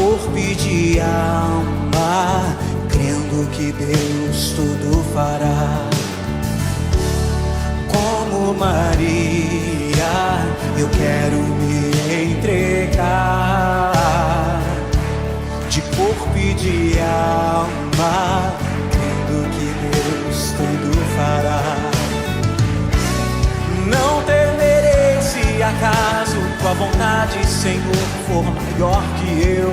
corpo e de alma, crendo que Deus tudo fará. Como Maria, eu quero me entregar, de corpo e de alma, crendo que Deus tudo fará. Não temerei se acaso tua vontade, Senhor, for maior que eu.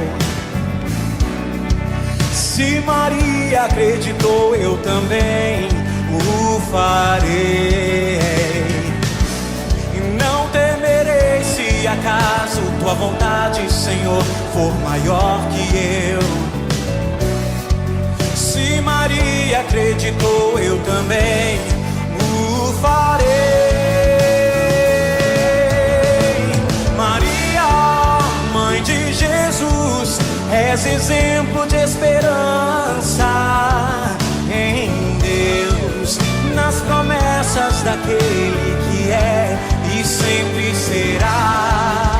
Se Maria acreditou, eu também o farei. E não temerei se acaso tua vontade, Senhor, for maior que eu. Se Maria acreditou, eu também o farei. Maria, mãe de Jesus, és exemplo de esperança em Deus, nas promessas daquele que é e sempre será.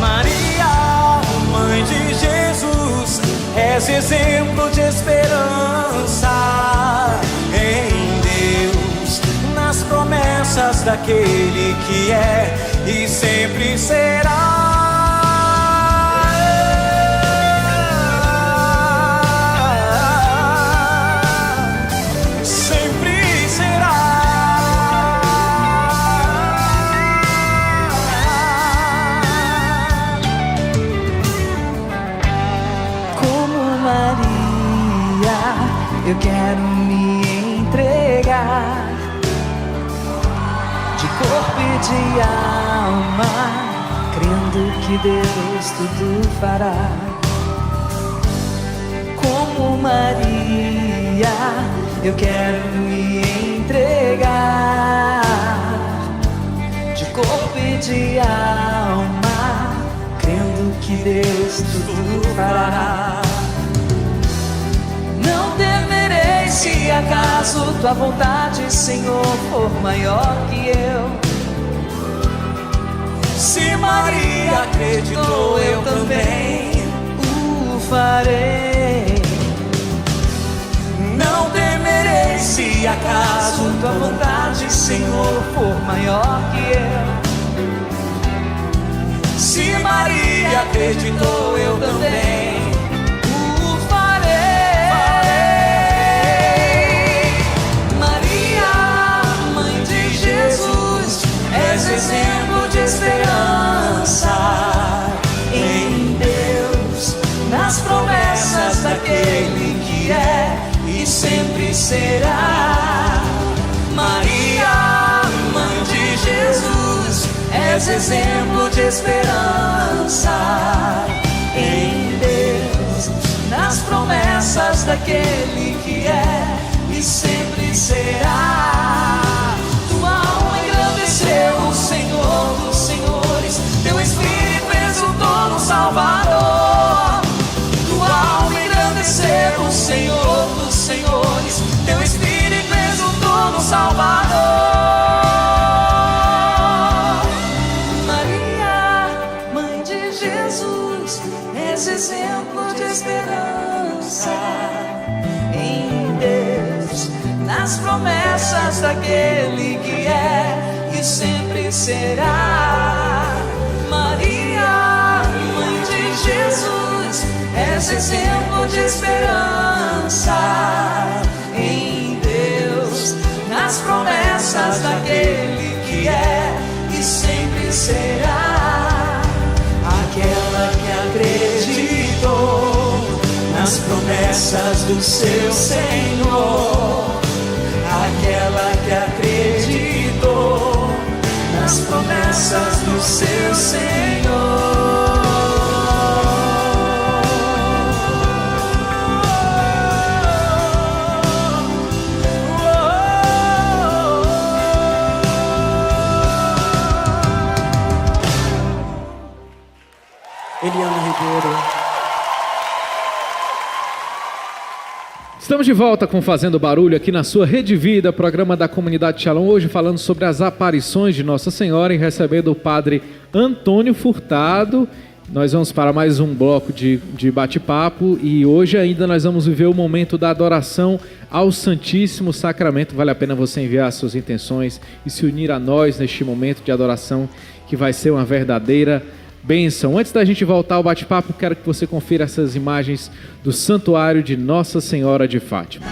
Maria, mãe de Jesus, és exemplo de esperança em Deus, nas promessas daquele que é e sempre será. Eu quero me entregar, de corpo e de alma, crendo que Deus tudo fará. Como Maria, eu quero me entregar, de corpo e de alma, crendo que Deus tudo fará. Não temerei se acaso tua vontade, Senhor, for maior que eu. Se Maria acreditou, eu também o farei. Não temerei se acaso tua vontade, Senhor, for maior que eu. Se Maria acreditou, eu também exemplo de esperança em Deus, nas promessas daquele que é e sempre será. Maria, mãe de Jesus, és exemplo de esperança em Deus, nas promessas daquele que é e sempre será. O Senhor dos senhores, teu Espírito exultou no Salvador. Tua alma engrandeceu o Senhor dos senhores, teu Espírito exultou no Salvador. Maria, mãe de Jesus, és exemplo de esperança em Deus, nas promessas daquele que é e sempre será. Maria, mãe de Jesus, és exemplo de esperança em Deus, nas promessas daquele que é e sempre será. Aquela que acreditou nas promessas do seu Senhor, aquela que acreditou nas promessas do seu Senhor. Eliana Ribeiro. Estamos de volta com Fazendo Barulho aqui na sua Rede Vida, programa da Comunidade Shalom, hoje falando sobre as aparições de Nossa Senhora e recebendo o padre Antônio Furtado, Nós vamos para mais um bloco de bate-papo e hoje ainda nós vamos viver o momento da adoração ao Santíssimo Sacramento. Vale a pena você enviar suas intenções e se unir a nós neste momento de adoração que vai ser uma verdadeira bênção. Antes da gente voltar ao bate-papo, quero que você confira essas imagens do Santuário de Nossa Senhora de Fátima.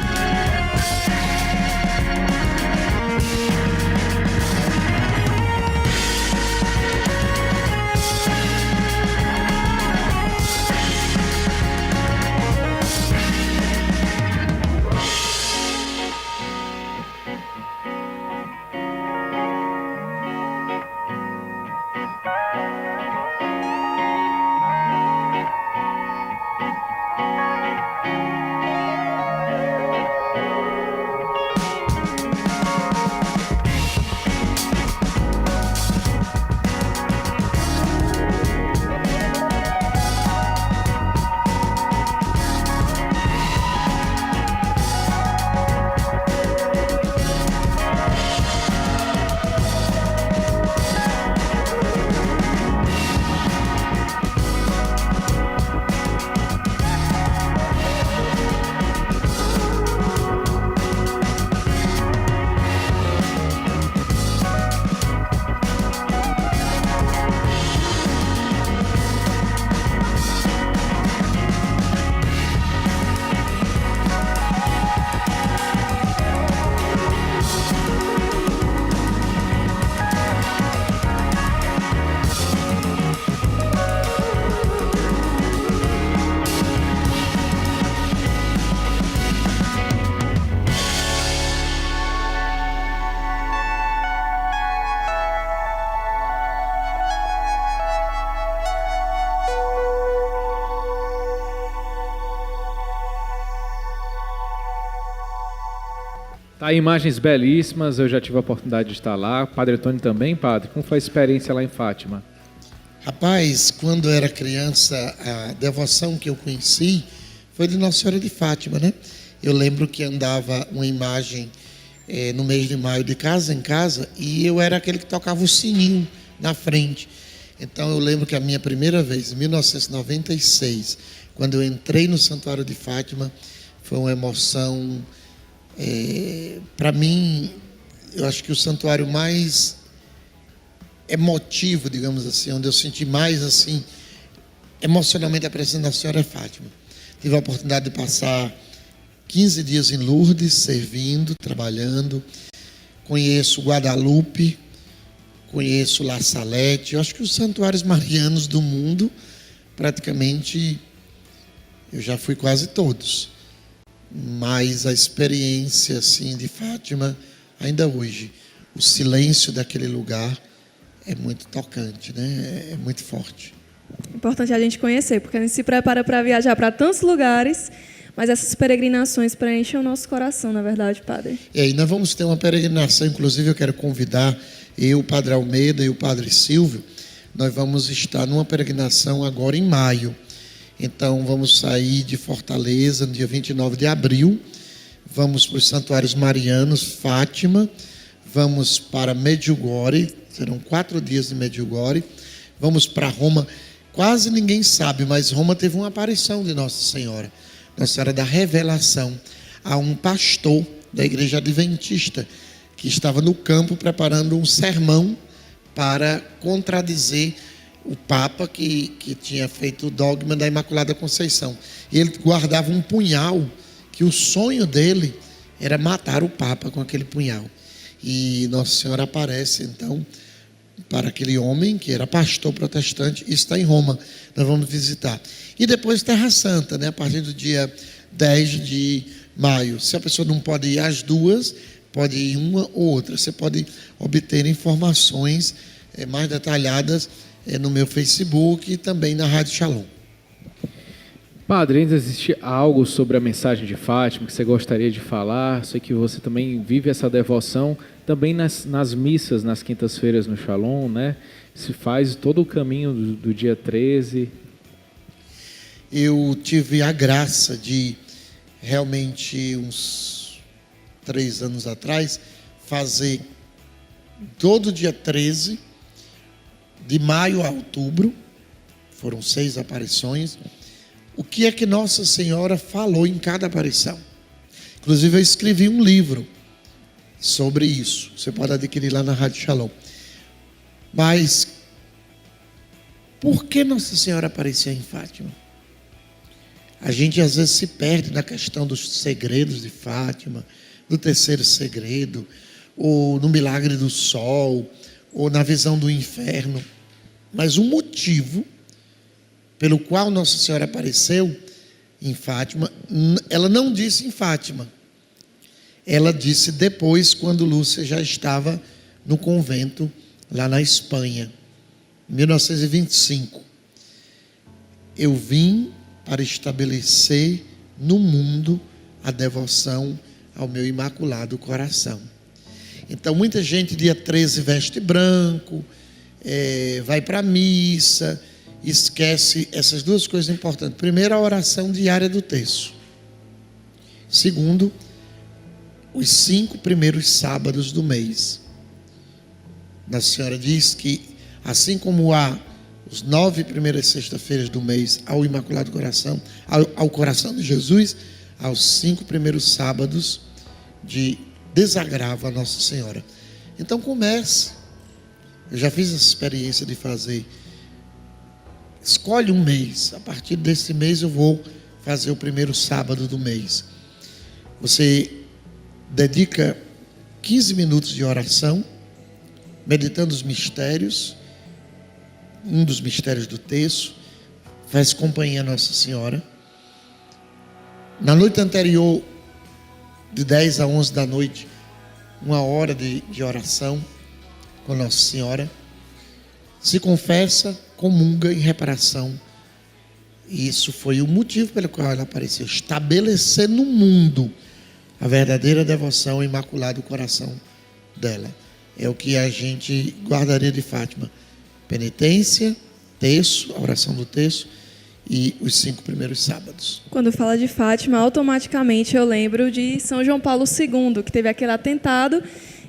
Tá, imagens belíssimas, eu já tive a oportunidade de estar lá. Padre Antônio também, padre? Como foi a experiência lá em Fátima? Rapaz, quando eu era criança, a devoção que eu conheci foi de Nossa Senhora de Fátima, né? Eu lembro que andava uma imagem no mês de maio de casa em casa e eu era aquele que tocava o sininho na frente. Então eu lembro que a minha primeira vez, em 1996, quando eu entrei no Santuário de Fátima, foi uma emoção... para mim, eu acho que o santuário mais emotivo, digamos assim, onde eu senti mais assim, emocionalmente a presença da Senhora é Fátima. Tive a oportunidade de passar 15 dias em Lourdes, servindo, trabalhando. Conheço Guadalupe, conheço La Salete. Eu acho que os santuários marianos do mundo, praticamente, eu já fui quase todos. Mas a experiência assim, de Fátima, ainda hoje, o silêncio daquele lugar é muito tocante, né? É muito forte. Importante a gente conhecer, porque a gente se prepara para viajar para tantos lugares, mas essas peregrinações preenchem o nosso coração, na verdade, padre. E aí nós vamos ter uma peregrinação, inclusive eu quero convidar eu, o Padre Almeida e o Padre Silvio, nós vamos estar numa peregrinação agora em maio. Então, vamos sair de Fortaleza no dia 29 de abril, vamos para os Santuários Marianos, Fátima, vamos para Medjugorje, serão 4 dias de Medjugorje, vamos para Roma. Quase ninguém sabe, mas Roma teve uma aparição de Nossa Senhora da Revelação, a um pastor da Igreja Adventista, que estava no campo preparando um sermão para contradizer o Papa que tinha feito o dogma da Imaculada Conceição. E ele guardava um punhal, que o sonho dele era matar o Papa com aquele punhal. E Nossa Senhora aparece, então, para aquele homem que era pastor protestante e está em Roma. Nós vamos visitar. E depois Terra Santa, né? A partir do dia 10 de maio. Se a pessoa não pode ir às duas, pode ir uma ou outra. Você pode obter informações mais detalhadas no meu Facebook e também na Rádio Shalom. Padre, ainda existe algo sobre a mensagem de Fátima que você gostaria de falar? Sei que você também vive essa devoção também nas missas, nas quintas-feiras no Shalom, né? Se faz todo o caminho do dia 13. Eu tive a graça de, realmente, uns 3 anos atrás, fazer todo dia 13, de maio a outubro, foram 6 aparições. O que é que Nossa Senhora falou em cada aparição? Inclusive eu escrevi um livro sobre isso. Você pode adquirir lá na Rádio Shalom. Mas por que Nossa Senhora apareceu em Fátima? A gente às vezes se perde na questão dos segredos de Fátima, do terceiro segredo, ou no milagre do sol, ou na visão do inferno. Mas o motivo pelo qual Nossa Senhora apareceu em Fátima, ela não disse em Fátima. Ela disse depois, quando Lúcia já estava no convento, lá na Espanha, em 1925. Eu vim para estabelecer no mundo a devoção ao meu Imaculado Coração. Então, muita gente, dia 13, veste branco, vai para a missa, esquece essas duas coisas importantes. Primeiro, a oração diária do terço. Segundo, os 5 primeiros sábados do mês. Nossa Senhora diz que, assim como há os 9 primeiras sextas-feiras do mês ao Imaculado Coração, ao Coração de Jesus, aos 5 primeiros sábados de desagravo a Nossa Senhora. Então comece. Eu já fiz essa experiência de fazer. Escolhe um mês. A partir desse mês eu vou fazer o primeiro sábado do mês. Você dedica 15 minutos de oração, meditando os mistérios, um dos mistérios do terço, faz companhia a Nossa Senhora. Na noite anterior, de 10 a 11 da noite, 1 hora de oração com Nossa Senhora. Se confessa, comunga em reparação. E isso foi o motivo pelo qual ela apareceu. Estabelecer no mundo a verdadeira devoção ao Imaculado Coração dela. É o que a gente guardaria de Fátima. Penitência, terço, a oração do terço e os 5 primeiros sábados. Quando fala de Fátima, automaticamente eu lembro de São João Paulo II, que teve aquele atentado,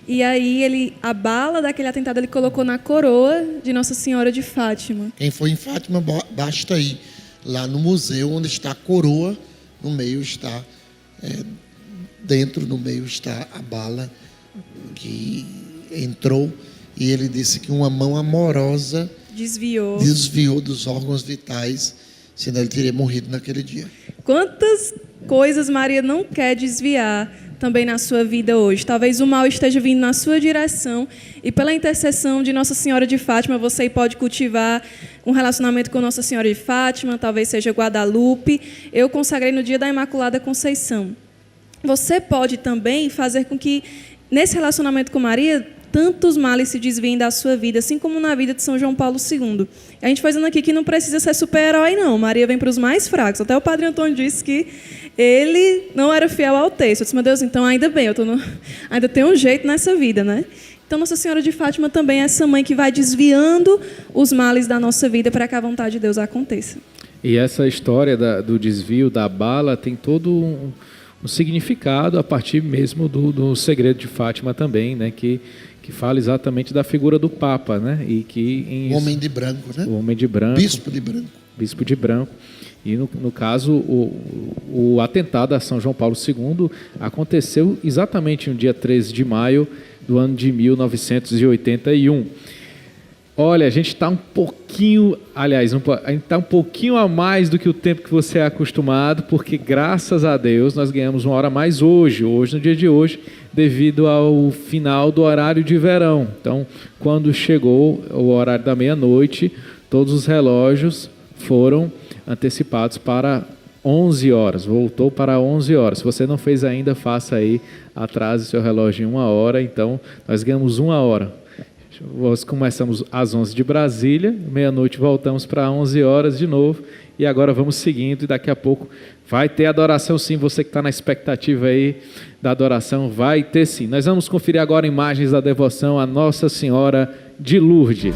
e aí a bala daquele atentado ele colocou na coroa de Nossa Senhora de Fátima. Quem foi em Fátima, basta ir lá no museu, onde está a coroa, no meio está, dentro, no meio está a bala que entrou, e ele disse que uma mão amorosa desviou dos órgãos vitais, senão ele teria morrido naquele dia. Quantas coisas Maria não quer desviar também na sua vida hoje? Talvez o mal esteja vindo na sua direção e pela intercessão de Nossa Senhora de Fátima você pode cultivar um relacionamento com Nossa Senhora de Fátima, talvez seja Guadalupe. Eu consagrei no dia da Imaculada Conceição. Você pode também fazer com que nesse relacionamento com Maria tantos males se desviem da sua vida, assim como na vida de São João Paulo II. A gente foi dizendo aqui que não precisa ser super-herói, não. Maria vem para os mais fracos. Até o Padre Antônio disse que ele não era fiel ao texto. Eu disse, meu Deus, então ainda bem, ainda tem um jeito nessa vida, né? Então, Nossa Senhora de Fátima também é essa mãe que vai desviando os males da nossa vida para que a vontade de Deus aconteça. E essa história do desvio da bala tem todo um significado a partir mesmo do segredo de Fátima também, né? Que fala exatamente da figura do Papa, né? E que o homem de branco, né? O homem de branco. Bispo de branco. Bispo de branco. E no caso, o atentado a São João Paulo II aconteceu exatamente no dia 13 de maio do ano de 1981. Olha, a gente está um pouquinho, aliás, a gente está um pouquinho a mais do que o tempo que você é acostumado, porque graças a Deus nós ganhamos 1 hora mais hoje no dia de hoje, devido ao final do horário de verão. Então, quando chegou o horário da meia-noite, todos os relógios foram antecipados para 11 horas, voltou para 11 horas. Se você não fez ainda, faça aí, atrase seu relógio em 1 hora, então nós ganhamos 1 hora. Nós começamos às 11 de Brasília, meia-noite voltamos para 11 horas de novo, e agora vamos seguindo, e daqui a pouco vai ter adoração sim, você que está na expectativa aí da adoração, vai ter sim. Nós vamos conferir agora imagens da devoção a Nossa Senhora de Lourdes.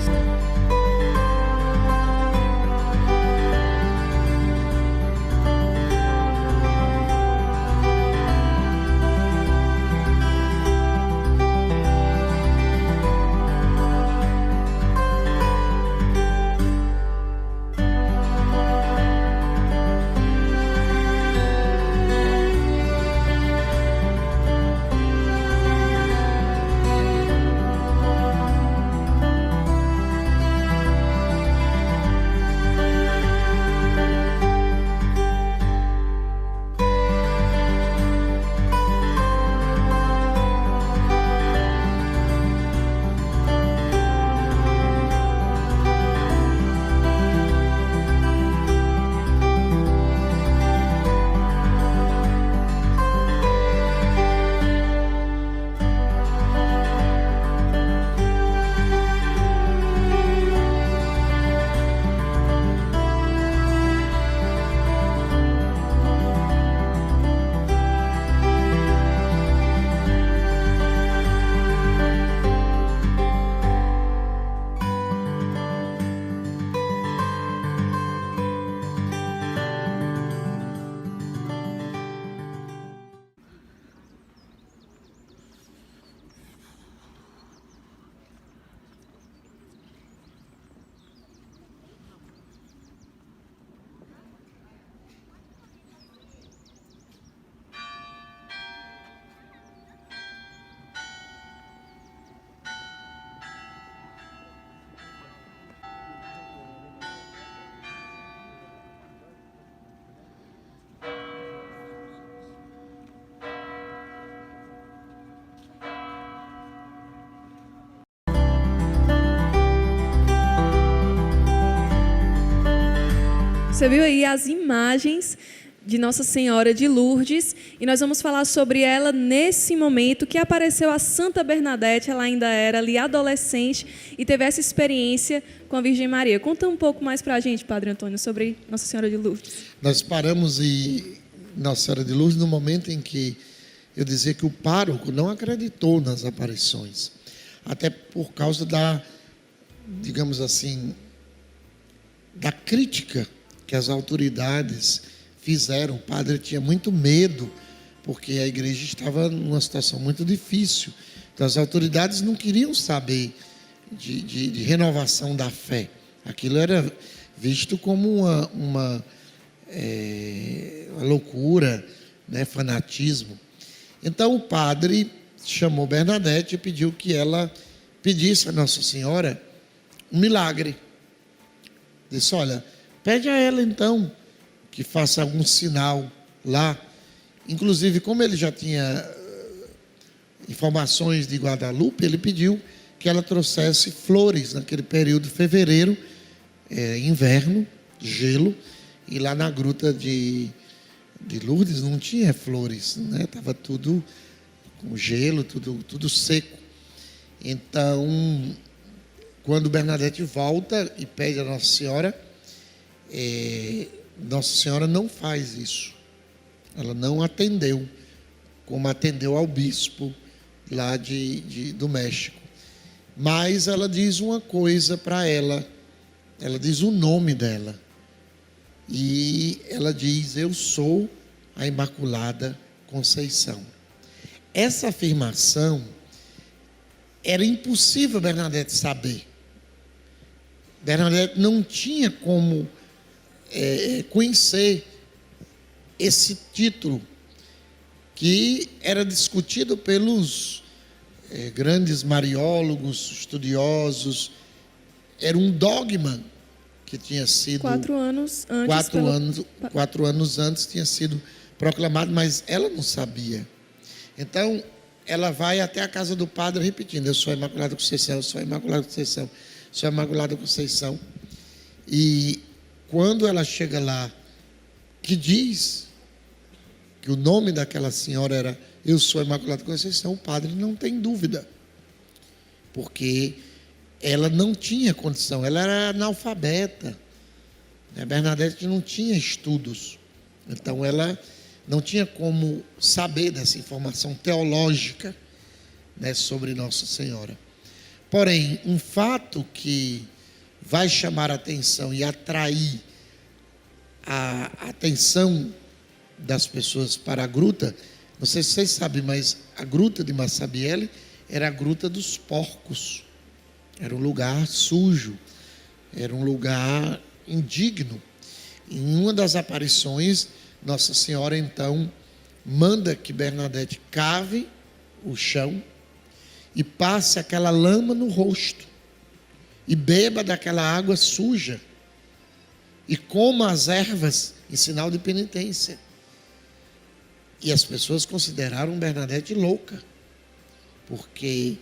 Você viu aí as imagens de Nossa Senhora de Lourdes, e nós vamos falar sobre ela nesse momento que apareceu a Santa Bernadette. Ela ainda era ali adolescente e teve essa experiência com a Virgem Maria. Conta um pouco mais para a gente, Padre Antônio, sobre Nossa Senhora de Lourdes. Nós paramos em Nossa Senhora de Lourdes no momento em que eu dizia que o pároco não acreditou nas aparições, até por causa da, digamos assim, da crítica que as autoridades fizeram. O padre tinha muito medo, porque a igreja estava numa situação muito difícil. Então as autoridades não queriam saber de renovação da fé. Aquilo era visto como uma loucura, né, fanatismo. Então o padre chamou Bernadette e pediu que ela pedisse a Nossa Senhora um milagre. Disse: olha, pede a ela então que faça algum sinal lá. Inclusive, como ele já tinha informações de Guadalupe, ele pediu que ela trouxesse flores naquele período de fevereiro, inverno, gelo, e lá na gruta de Lourdes não tinha flores, né? Estava tudo com gelo, tudo seco. Então, quando Bernadette volta e pede a Nossa Senhora, Nossa Senhora não faz isso. Ela não atendeu, como atendeu ao bispo lá do México. Mas ela diz uma coisa para ela. Ela diz o nome dela. E ela diz: eu sou a Imaculada Conceição. Essa afirmação era impossível Bernadette saber. Bernadette não tinha como conhecer esse título, que era discutido pelos grandes mariólogos, estudiosos. Era um dogma que tinha sido 4 anos antes. 4 anos antes tinha sido proclamado, mas ela não sabia. Então ela vai até a casa do padre repetindo: eu sou a Imaculada Conceição, eu sou a Imaculada Conceição, sou a Imaculada Conceição. E quando ela chega lá, que diz que o nome daquela senhora era eu sou a Imaculada Conceição, o padre não tem dúvida, porque ela não tinha condição, ela era analfabeta, né? Bernadette não tinha estudos, então ela não tinha como saber dessa informação teológica, né, sobre Nossa Senhora. Porém, um fato que vai chamar a atenção e atrair a atenção das pessoas para a gruta, não sei se vocês sabem, mas a gruta de Massabielle era a gruta dos porcos. Era um lugar sujo, era um lugar indigno. Em uma das aparições, Nossa Senhora então manda que Bernadette cave o chão e passe aquela lama no rosto e beba daquela água suja e coma as ervas em sinal de penitência. E as pessoas consideraram Bernadette louca, porque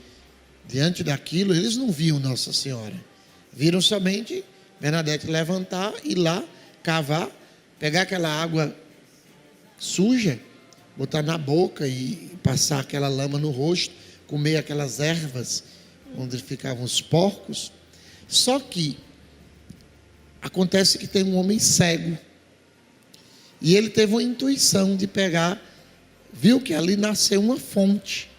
diante daquilo eles não viam Nossa Senhora, viram somente Bernadette levantar, ir lá, cavar, pegar aquela água suja, botar na boca e passar aquela lama no rosto, comer aquelas ervas onde ficavam os porcos. Só que acontece que tem um homem cego, e ele teve uma intuição de pegar, viu que ali nasceu uma fonte,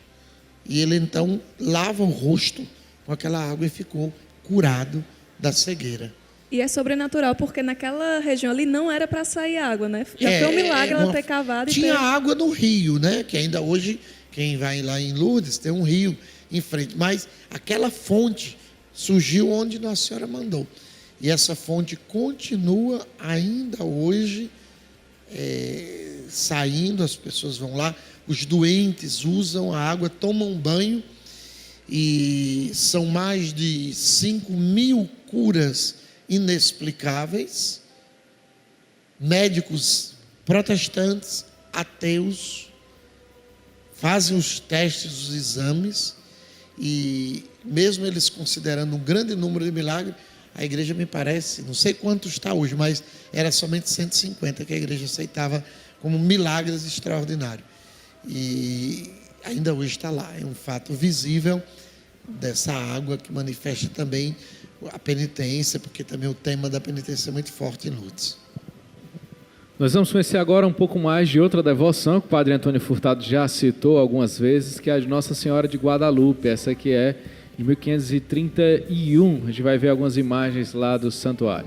e ele então lava o rosto com aquela água e ficou curado da cegueira. E é sobrenatural, porque naquela região ali não era para sair água, né? Já foi um milagre ela ter cavado. Tinha água no rio, né? Que ainda hoje, quem vai lá em Lourdes, tem um rio em frente. Mas aquela fonte surgiu onde Nossa Senhora mandou. E essa fonte continua ainda hoje saindo, as pessoas vão lá, os doentes usam a água, tomam banho, e são mais de 5.000 curas inexplicáveis. Médicos protestantes, ateus, fazem os testes, os exames, e mesmo eles considerando um grande número de milagres, A igreja, me parece, não sei quanto está hoje, mas era somente 150 que a igreja aceitava como milagres extraordinários. E ainda hoje está lá, é um fato visível dessa água que manifesta também a penitência, porque também o tema da penitência é muito forte em Lourdes. Nós vamos conhecer agora um pouco mais de outra devoção que o Padre Antônio Furtado já citou algumas vezes, que é a de Nossa Senhora de Guadalupe. Essa aqui é de 1531. A gente vai ver algumas imagens lá do santuário.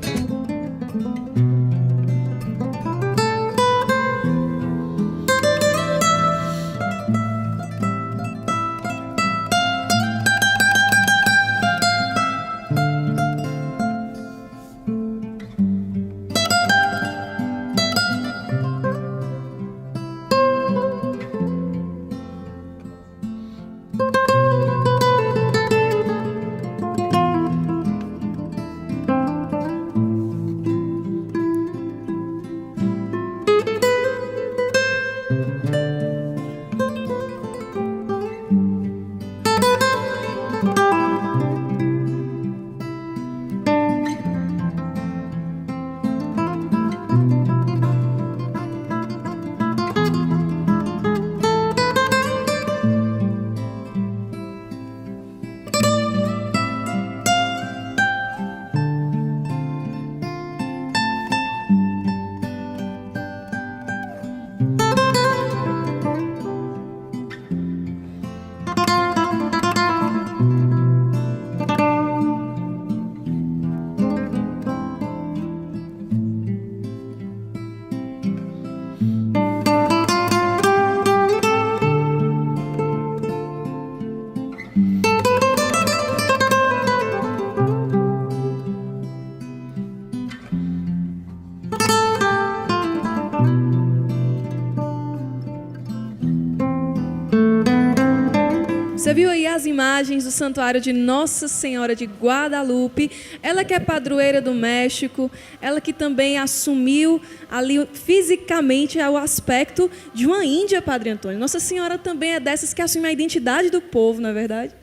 Você viu aí as imagens do santuário de Nossa Senhora de Guadalupe, ela que é padroeira do México, ela que também assumiu ali fisicamente o aspecto de uma índia, Padre Antônio. Nossa Senhora também é dessas que assume a identidade do povo, não é verdade?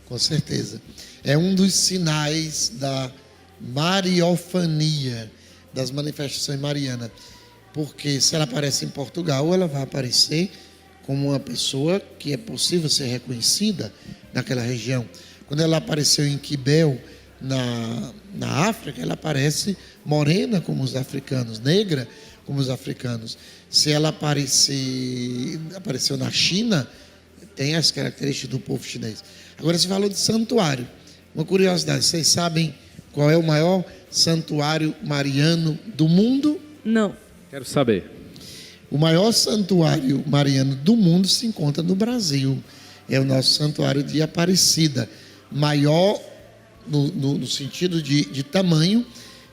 Com certeza. É um dos sinais da mariofania, das manifestações marianas. Porque se ela aparece em Portugal, ela vai aparecer como uma pessoa que é possível ser reconhecida naquela região. Quando ela apareceu em Quibel, na África, ela aparece morena como os africanos, negra como os africanos. Se ela apareceu na China, tem as características do povo chinês. Agora, você falou de santuário. Uma curiosidade, vocês sabem qual é o maior santuário mariano do mundo? Não. Quero saber. O maior santuário mariano do mundo se encontra no Brasil. É o nosso santuário de Aparecida. Maior no sentido de tamanho,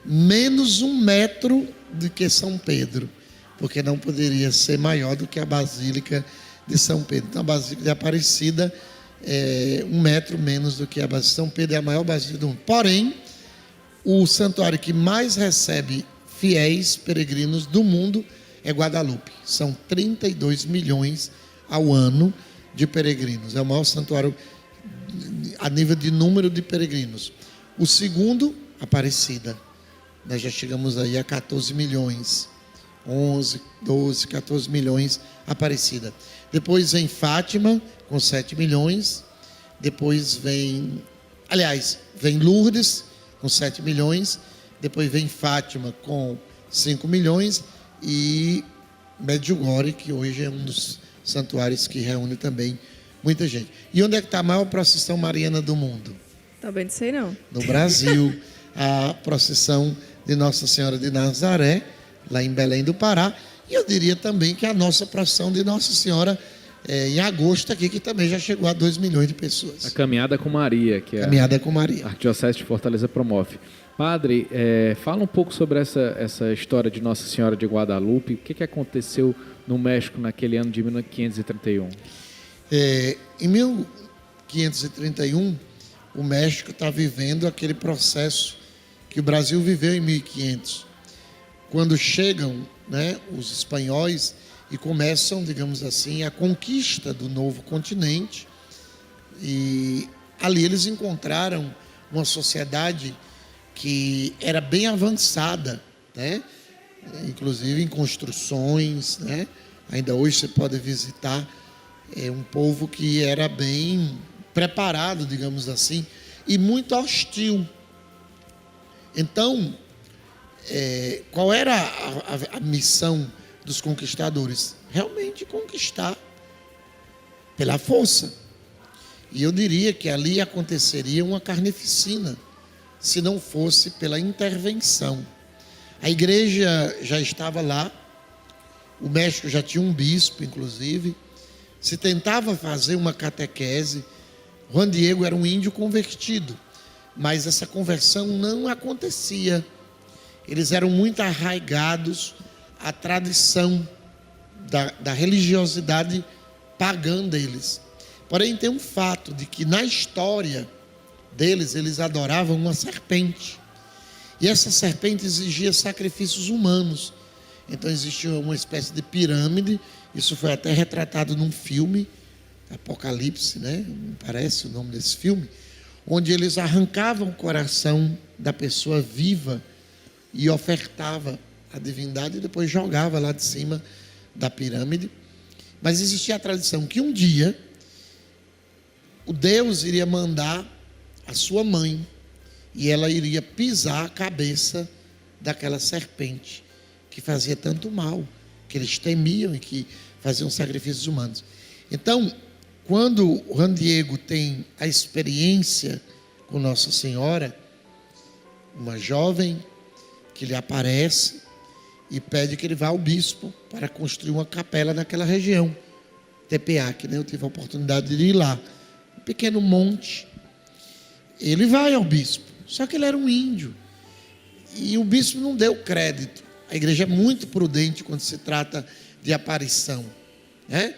menos 1 metro do que São Pedro, porque não poderia ser maior do que a Basílica de São Pedro. Então, a Basílica de Aparecida é 1 metro menos do que a Basílica de São Pedro, é a maior basílica do mundo. Porém, o santuário que mais recebe fiéis peregrinos do mundo é Guadalupe. São 32 milhões ao ano de peregrinos. É o maior santuário a nível de número de peregrinos. O segundo, Aparecida. Nós já chegamos aí a 14 milhões. 11, 12, 14 milhões Aparecida. Depois vem Fátima, com 7 milhões. Depois vem Lourdes, com 7 milhões. Depois vem Fátima, com 5 milhões. E Medjugorje, que hoje é um dos santuários que reúne também muita gente. E onde é que está a maior procissão mariana do mundo? Também não sei não. No Brasil, a procissão de Nossa Senhora de Nazaré, lá em Belém do Pará. E eu diria também que a nossa procissão de Nossa Senhora em agosto aqui, que também já chegou a 2 milhões de pessoas. A Caminhada com Maria, que Caminhada com Maria. A Arquidiocese de Fortaleza promove. Padre, fala um pouco sobre essa história de Nossa Senhora de Guadalupe. O que aconteceu no México naquele ano de 1531? Em 1531, o México está vivendo aquele processo que o Brasil viveu em 1500. Quando chegam, os espanhóis e começam, digamos assim, a conquista do novo continente. E ali eles encontraram uma sociedade que era bem avançada, né? Inclusive em construções, né? Ainda hoje você pode visitar, um povo que era bem preparado, digamos assim, e muito hostil. Então, qual era a missão dos conquistadores? Realmente conquistar pela força. E eu diria que ali aconteceria uma carnificina, se não fosse pela intervenção. A igreja já estava lá, o México já tinha um bispo, inclusive, se tentava fazer uma catequese. Juan Diego era um índio convertido, mas essa conversão não acontecia. Eles eram muito arraigados à tradição da religiosidade pagã deles. Porém, tem um fato de que na história deles, eles adoravam uma serpente. E essa serpente exigia sacrifícios humanos. Então existia uma espécie de pirâmide. Isso foi até retratado num filme, Apocalipse, né? Me parece o nome desse filme. Onde eles arrancavam o coração da pessoa viva e ofertava a divindade e depois jogava lá de cima da pirâmide. Mas existia a tradição que um dia o Deus iria mandar a sua mãe e ela iria pisar a cabeça daquela serpente que fazia tanto mal, que eles temiam e que faziam sacrifícios humanos. Então, quando o Juan Diego tem a experiência com Nossa Senhora, uma jovem que lhe aparece e pede que ele vá ao bispo para construir uma capela naquela região, Tepeac, né? Eu tive a oportunidade de ir lá, um pequeno monte. Ele vai ao bispo, só que ele era um índio e o bispo não deu crédito. A igreja é muito prudente quando se trata de aparição, né?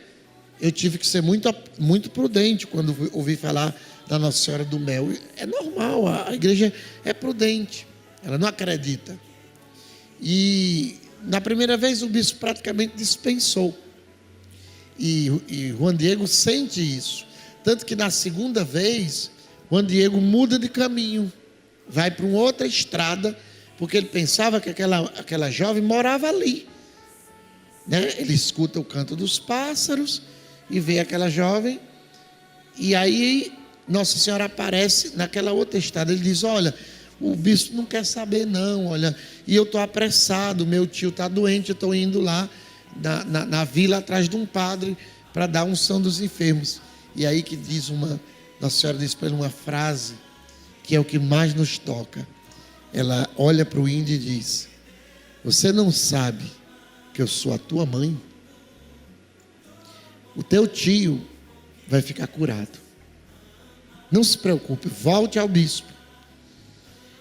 Eu tive que ser muito prudente quando ouvi falar da Nossa Senhora do Mel. É normal, a igreja é prudente, ela não acredita. E na primeira vez o bispo praticamente dispensou. E Juan Diego sente isso. Tanto que na segunda vez, Juan Diego muda de caminho, vai para uma outra estrada, porque ele pensava que aquela jovem morava ali, né? Ele escuta o canto dos pássaros e vê aquela jovem, e aí Nossa Senhora aparece naquela outra estrada. Ele diz: olha, o bispo não quer saber não, olha, e eu estou apressado, meu tio está doente, eu estou indo lá na vila atrás de um padre para dar unção dos enfermos. E aí que diz Nossa Senhora diz para ele uma frase que é o que mais nos toca. Ela olha para o índio e diz: você não sabe que eu sou a tua mãe? O teu tio vai ficar curado. Não se preocupe, volte ao bispo.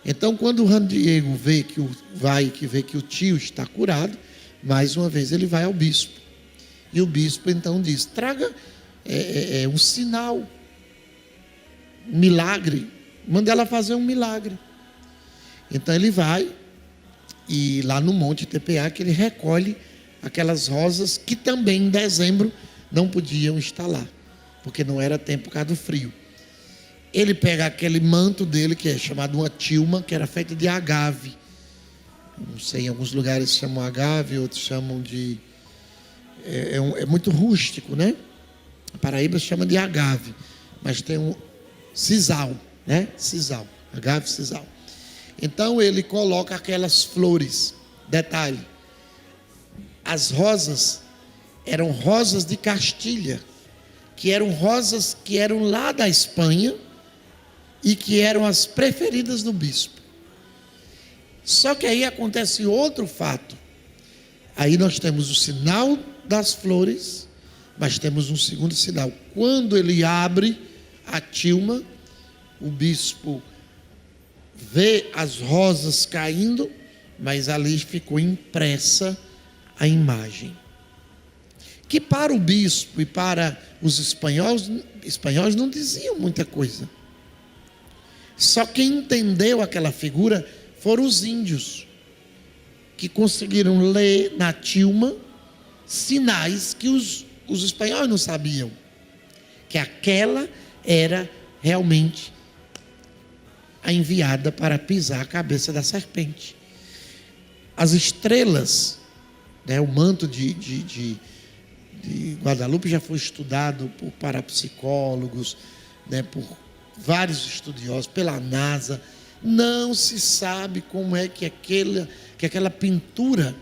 Então, quando o Juan Diego vê que o tio está curado, mais uma vez ele vai ao bispo. E o bispo então diz: traga um sinal, um milagre, manda ela fazer um milagre. Então ele vai, e lá no Monte Tepeac ele recolhe aquelas rosas que também em dezembro não podiam estar lá, porque não era tempo por causa do frio. Ele pega aquele manto dele, que é chamado uma tilma, que era feita de agave. Não sei, em alguns lugares chamam agave, outros chamam de... É muito rústico, né? A Paraíba chama de agave, mas tem um sisal, né? Sisal, agave sisal. Então ele coloca aquelas flores. Detalhe: as rosas eram rosas de Castilha, que eram rosas que eram lá da Espanha e que eram as preferidas do bispo. Só que aí acontece outro fato. Aí nós temos o sinal das flores, mas temos um segundo sinal. Quando ele abre a tilma, o bispo vê as rosas caindo, mas ali ficou impressa a imagem. Que para o bispo e para os espanhóis não diziam muita coisa. Só quem entendeu aquela figura foram os índios, que conseguiram ler na tilma sinais que os espanhóis não sabiam, que aquela era realmente a enviada para pisar a cabeça da serpente. As estrelas, né, o manto de Guadalupe já foi estudado por parapsicólogos, né, por vários estudiosos, pela NASA. Não se sabe como é que aquela pintura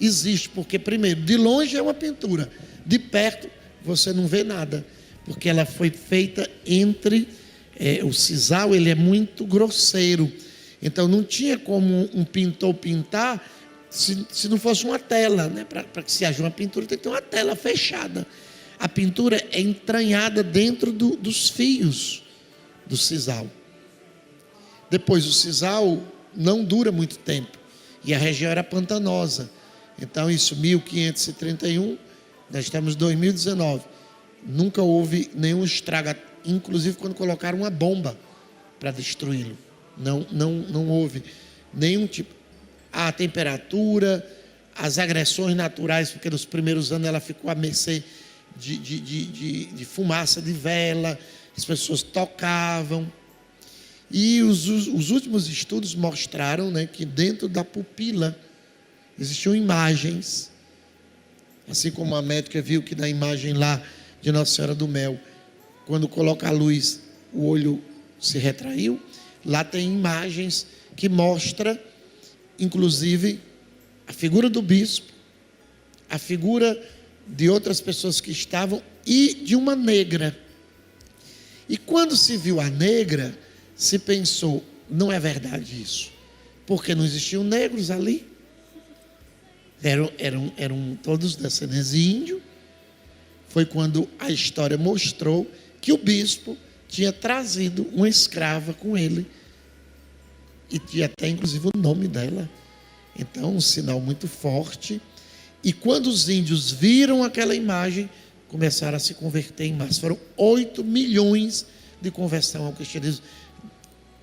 existe, porque primeiro, de longe é uma pintura, de perto você não vê nada, porque ela foi feita entre o sisal, ele é muito grosseiro, então não tinha como um pintor pintar se não fosse uma tela, né? Para que se haja uma pintura tem que ter uma tela fechada. A pintura é entranhada dentro dos fios do sisal. Depois o sisal não dura muito tempo e a região era pantanosa. Então isso 1531, nós estamos em 2019. Nunca houve nenhum estrago, inclusive quando colocaram uma bomba para destruí-lo. Não houve nenhum tipo. A temperatura, as agressões naturais, porque nos primeiros anos ela ficou à mercê de fumaça de vela, as pessoas tocavam. E os últimos estudos mostraram, né, que dentro da pupila existiam imagens, assim como a médica viu que na imagem lá de Nossa Senhora do Mel, quando coloca a luz, o olho se retraiu. Lá tem imagens que mostram, inclusive, a figura do bispo, a figura de outras pessoas que estavam e de uma negra. E quando se viu a negra, se pensou, não é verdade isso, porque não existiam negros ali, eram todos descendentes de índio. Foi quando a história mostrou que o bispo tinha trazido uma escrava com ele, e tinha até inclusive o nome dela. Então, um sinal muito forte. E quando os índios viram aquela imagem, começaram a se converter em massa. Foram 8 milhões de conversão ao cristianismo,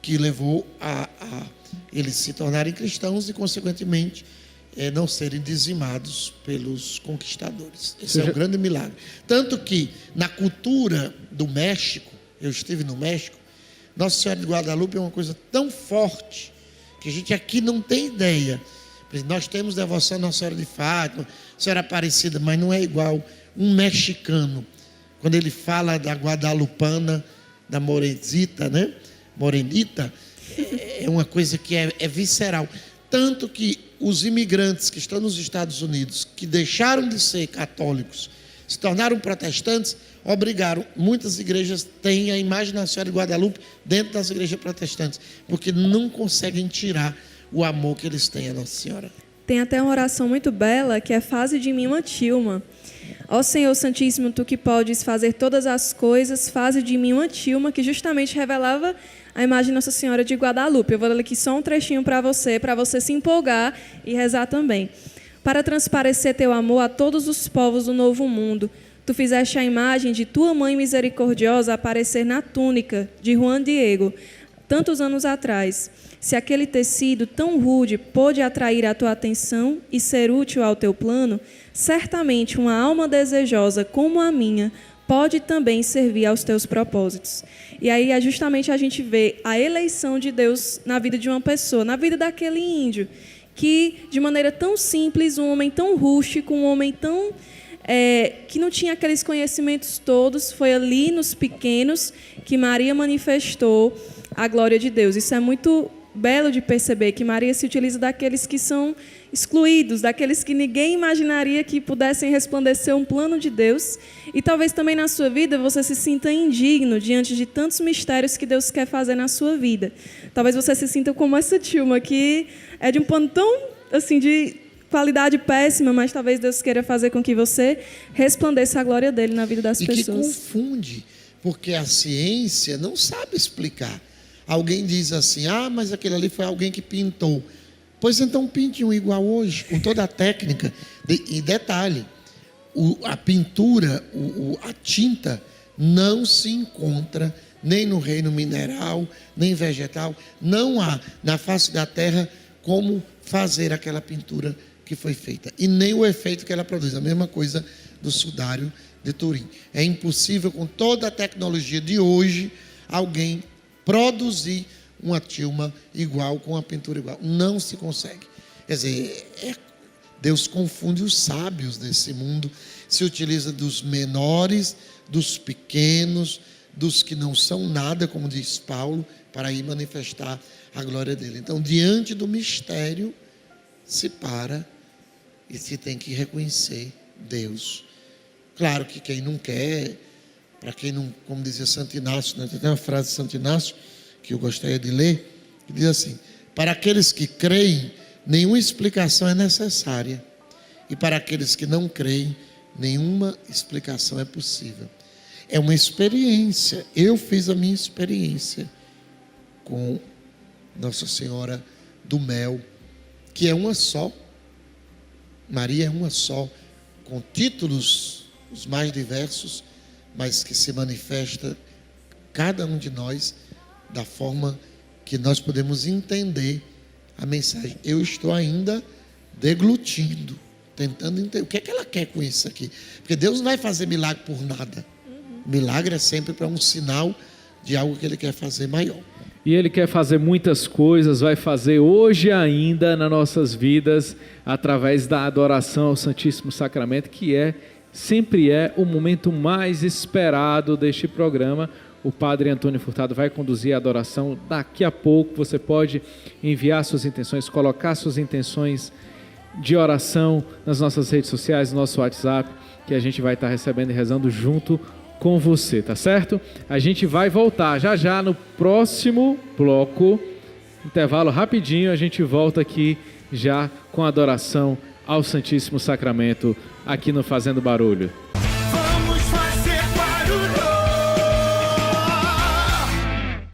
que levou a eles se tornarem cristãos e, consequentemente, não serem dizimados pelos conquistadores. Esse é um grande milagre. Tanto que, na cultura do México, eu estive no México, Nossa Senhora de Guadalupe é uma coisa tão forte que a gente aqui não tem ideia. Nós temos devoção à Nossa Senhora de Fátima, Senhora Aparecida, mas não é igual um mexicano. Quando ele fala da guadalupana, da morenita, né? Morenita, é uma coisa que é visceral. Tanto que os imigrantes que estão nos Estados Unidos, que deixaram de ser católicos, se tornaram protestantes, obrigaram, muitas igrejas têm a imagem da Senhora de Guadalupe dentro das igrejas protestantes, porque não conseguem tirar o amor que eles têm a Nossa Senhora. Tem até uma oração muito bela, que é faze de mim uma tilma. Ó Senhor Santíssimo, Tu que podes fazer todas as coisas, faze de mim uma tilma, que justamente revelava a imagem de Nossa Senhora de Guadalupe. Eu vou ler aqui só um trechinho para você se empolgar e rezar também. Para transparecer Teu amor a todos os povos do novo mundo, Tu fizeste a imagem de Tua Mãe Misericordiosa aparecer na túnica de Juan Diego, tantos anos atrás. Se aquele tecido tão rude pôde atrair a tua atenção e ser útil ao teu plano, certamente uma alma desejosa como a minha pode também servir aos teus propósitos. E aí é justamente a gente vê a eleição de Deus na vida de uma pessoa, na vida daquele índio, que de maneira tão simples, um homem tão rústico, um homem tão... que não tinha aqueles conhecimentos todos, foi ali nos pequenos que Maria manifestou a glória de Deus. Isso é muito belo de perceber, que Maria se utiliza daqueles que são excluídos, daqueles que ninguém imaginaria que pudessem resplandecer um plano de Deus. E talvez também na sua vida você se sinta indigno diante de tantos mistérios que Deus quer fazer na sua vida. Talvez você se sinta como essa Tilma, que é de um plano tão assim, de qualidade péssima, mas talvez Deus queira fazer com que você resplandeça a glória dele na vida das pessoas. E que confunde, porque a ciência não sabe explicar. Alguém diz assim, mas aquele ali foi alguém que pintou. Pois então pinte um igual hoje, com toda a técnica. E detalhe, a pintura, a tinta, não se encontra nem no reino mineral, nem vegetal. Não há na face da terra como fazer aquela pintura que foi feita. E nem o efeito que ela produz. A mesma coisa do sudário de Turim. É impossível, com toda a tecnologia de hoje, alguém produzir uma tilma igual com uma pintura igual. Não se consegue. Quer dizer, Deus confunde os sábios desse mundo, se utiliza dos menores, dos pequenos, dos que não são nada, como diz Paulo, para ir manifestar a glória dele. Então, diante do mistério, se para e se tem que reconhecer Deus. Claro que quem não quer, para quem não, como dizia Santo Inácio, né? Tem uma frase de Santo Inácio que eu gostaria de ler, que diz assim: para aqueles que creem, nenhuma explicação é necessária, e para aqueles que não creem, nenhuma explicação é possível. É uma experiência. Eu fiz a minha experiência com Nossa Senhora do Mel, que é uma só. Maria é uma só, com títulos os mais diversos, mas que se manifesta cada um de nós da forma que nós podemos entender a mensagem. Eu estou ainda deglutindo, tentando entender o que é que ela quer com isso aqui, porque Deus não vai fazer milagre por nada. Milagre é sempre para um sinal de algo que Ele quer fazer maior. E Ele quer fazer muitas coisas, vai fazer hoje ainda nas nossas vidas, através da adoração ao Santíssimo Sacramento, que sempre é o momento mais esperado deste programa. O Padre Antônio Furtado vai conduzir a adoração daqui a pouco. Você pode enviar suas intenções, colocar suas intenções de oração nas nossas redes sociais, no nosso WhatsApp, que a gente vai estar recebendo e rezando junto com você, tá certo? A gente vai voltar já já no próximo bloco, intervalo rapidinho, a gente volta aqui já com a adoração ao Santíssimo Sacramento aqui no Fazendo Barulho.